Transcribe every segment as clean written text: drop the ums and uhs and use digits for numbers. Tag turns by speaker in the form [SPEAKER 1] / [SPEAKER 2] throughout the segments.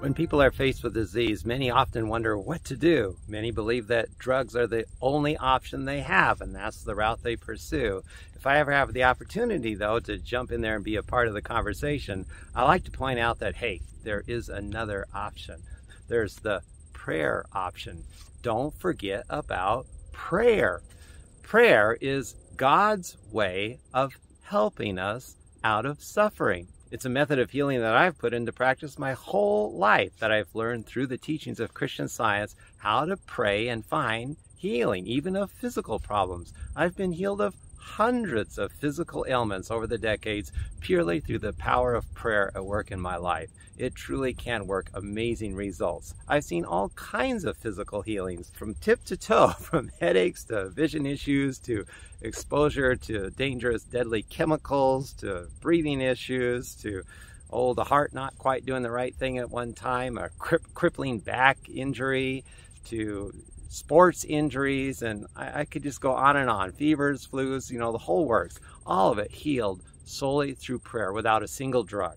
[SPEAKER 1] When people are faced with disease, many often wonder what to do. Many believe that drugs are the only option they have, and that's the route they pursue. If I ever have the opportunity, though, to jump in there and be a part of the conversation, I like to point out that, hey, there is another option. There's the prayer option. Don't forget about prayer. Prayer is God's way of helping us out of suffering. It's a method of healing that I've put into practice my whole life, that I've learned through the teachings of Christian Science how to pray and find healing, even of physical problems. I've been healed of hundreds of physical ailments over the decades purely through the power of prayer at work in my life. It truly can work amazing results. I've seen all kinds of physical healings from tip to toe, from headaches to vision issues to exposure to dangerous, deadly chemicals to breathing issues to the heart not quite doing the right thing at one time, a crippling back injury to sports injuries, and I could just go on and on. Fevers, flus, the whole works. All of it healed solely through prayer without a single drug.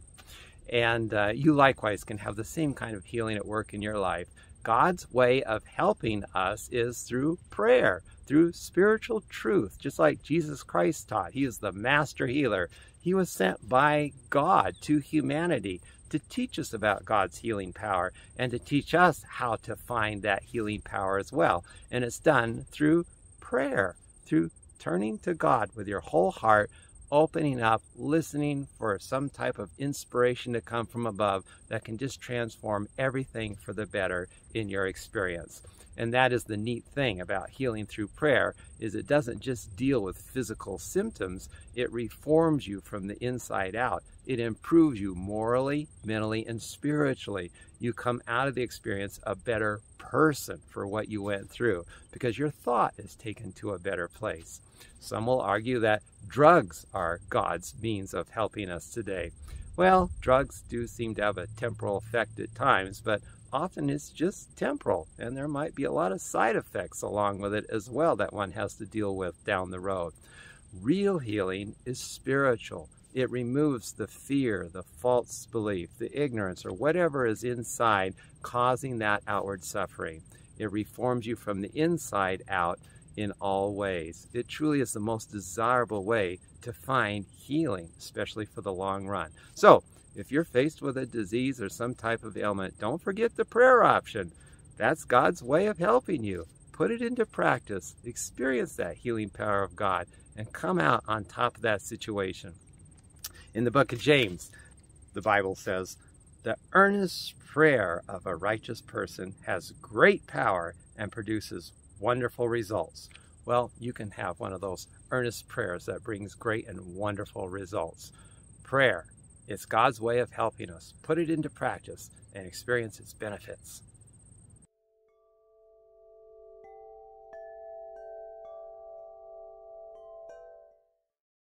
[SPEAKER 1] And you likewise can have the same kind of healing at work in your life. God's way of helping us is through prayer, through spiritual truth, just like Jesus Christ taught. He is the master healer. He was sent by God to humanity to teach us about God's healing power and to teach us how to find that healing power as well. And it's done through prayer, through turning to God with your whole heart, opening up, listening for some type of inspiration to come from above that can just transform everything for the better in your experience. And that is the neat thing about healing through prayer, is it doesn't just deal with physical symptoms, it reforms you from the inside out. It improves you morally, mentally, and spiritually. You come out of the experience a better person for what you went through, because your thought is taken to a better place. Some will argue that drugs are God's means of helping us today. Well, drugs do seem to have a temporal effect at times, but often it's just temporal, and there might be a lot of side effects along with it as well that one has to deal with down the road. Real healing is spiritual. It removes the fear, the false belief, the ignorance, or whatever is inside causing that outward suffering. It reforms you from the inside out in all ways. It truly is the most desirable way to find healing, especially for the long run. So, if you're faced with a disease or some type of ailment, don't forget the prayer option. That's God's way of helping you. Put it into practice, experience that healing power of God, and come out on top of that situation. In the book of James, the Bible says, "The earnest prayer of a righteous person has great power and produces wonderful results." Well, you can have one of those earnest prayers that brings great and wonderful results. Prayer, it's God's way of helping us. Put it into practice and experience its benefits.